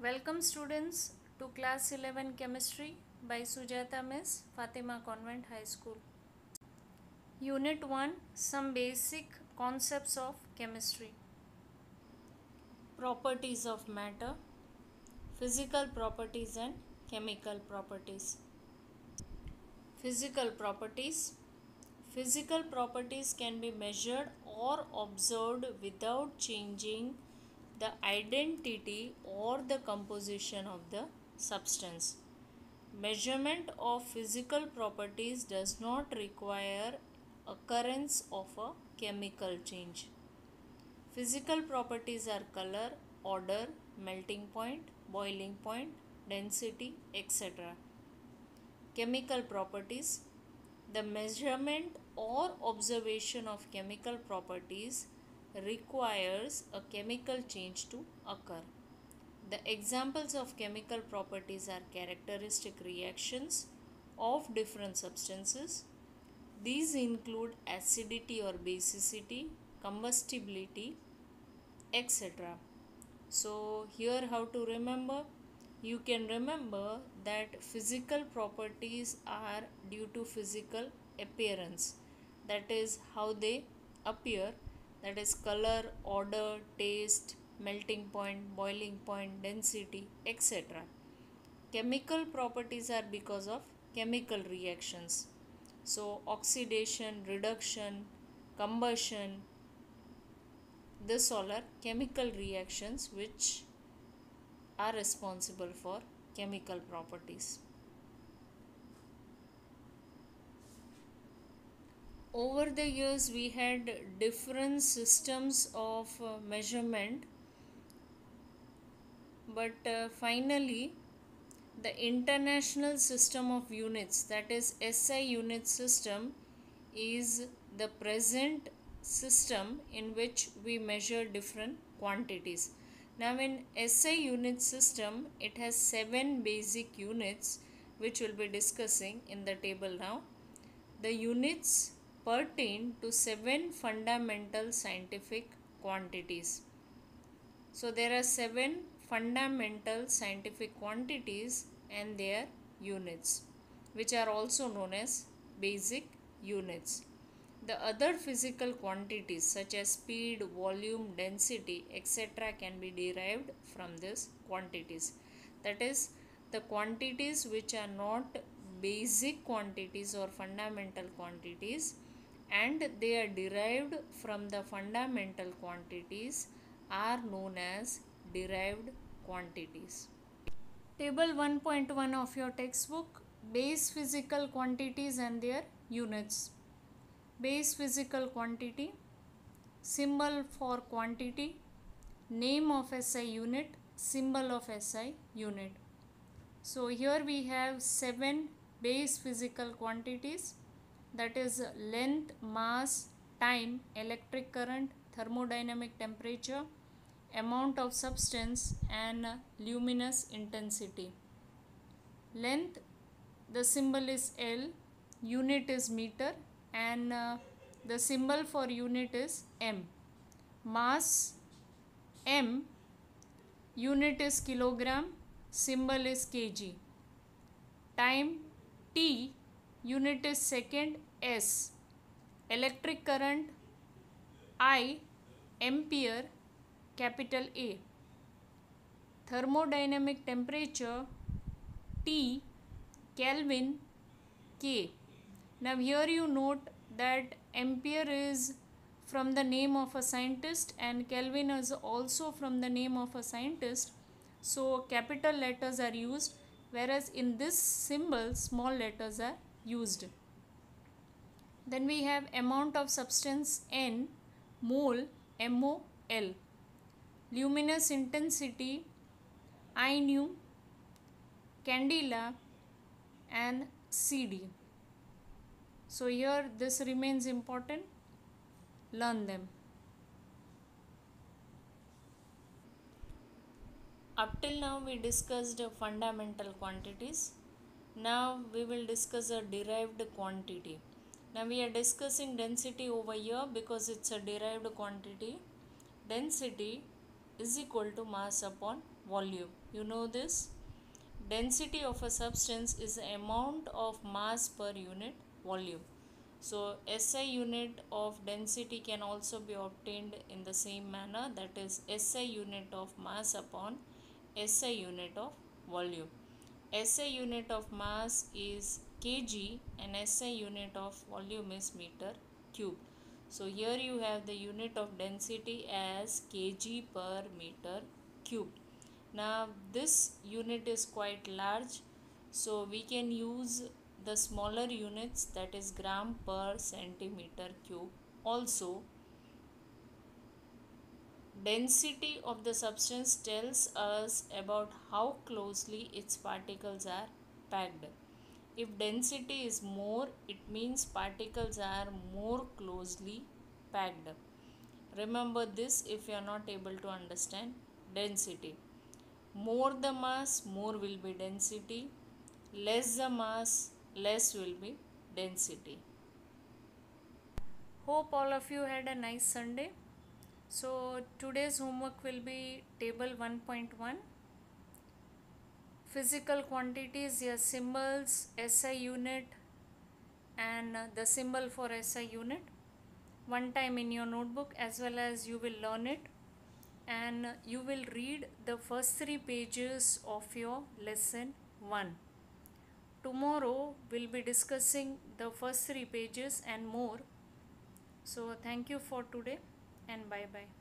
Welcome students to class 11 chemistry by Sujata Miss, Fatima Convent High School. Unit 1, some basic concepts of chemistry. Properties of matter, physical properties and chemical properties. Physical properties. Physical properties can be measured or observed without changing the identity or the composition of the substance. Measurement of physical properties does not require occurrence of a chemical change. Physical properties are color, odor, melting point, boiling point, density, etc. Chemical properties. The measurement or observation of chemical properties requires a chemical change to occur. The examples of chemical properties are characteristic reactions of different substances. These include acidity or basicity, combustibility, etc. So, here how to remember? You can remember that physical properties are due to physical appearance, that is, how they appear, that is, color, odor, taste, melting point, boiling point, density, etc. Chemical properties are because of chemical reactions. So, oxidation, reduction, combustion, this all are chemical reactions which are responsible for chemical properties. Over the years, we had different systems of measurement, but finally, the international system of units, that is SI unit system, is the present system in which we measure different quantities. Now, in SI unit system, it has 7 basic units which we'll be discussing in the table now. The units pertain to 7 fundamental scientific quantities. So, there are 7 fundamental scientific quantities and their units, which are also known as basic units. The other physical quantities such as speed, volume, density, etc. can be derived from these quantities. That is, the quantities which are not basic quantities or fundamental quantities and they are derived from the fundamental quantities are known as derived quantities. Table 1.1 of your textbook, base physical quantities and their units. Base physical quantity, symbol for quantity, name of SI unit, symbol of SI unit. So here we have 7 base physical quantities, that is length, mass, time, electric current, thermodynamic temperature, amount of substance and luminous intensity. Length, the symbol is L, unit is meter and the symbol for unit is M. Mass, M, unit is kilogram, symbol is kg. Time, T, unit is second, S. Electric current, I, ampere, capital A. Thermodynamic temperature, T, Kelvin, K. Now here you note that ampere is from the name of a scientist and Kelvin is also from the name of a scientist. So capital letters are used, whereas in this symbol small letters are used. Then we have amount of substance N, mole, MOL. Luminous intensity, I nu, candela and CD. So here this remains important, learn them. Up till now we discussed fundamental quantities. Now we will discuss a derived quantity. Now we are discussing density over here because it's a derived quantity. Density is equal to mass upon volume. You know this? Density of a substance is the amount of mass per unit volume. So SI unit of density can also be obtained in the same manner, that is SI unit of mass upon SI unit of volume. SI unit of mass is kg and SI unit of volume is meter cube. So here you have the unit of density as kg per meter cube. Now this unit is quite large, so we can use the smaller units, that is gram per centimeter cube. Also, density of the substance tells us about how closely its particles are packed. If density is more, it means particles are more closely packed. Remember this if you are not able to understand density. More the mass, more will be density. Less the mass, less will be density. Hope all of you had a nice Sunday. So today's homework will be table 1.1. Physical quantities, your symbols, SI unit and the symbol for SI unit. One time in your notebook, as well as you will learn it, and you will read the first 3 pages of your lesson 1. Tomorrow we'll be discussing the first 3 pages and more. So thank you for today and bye bye.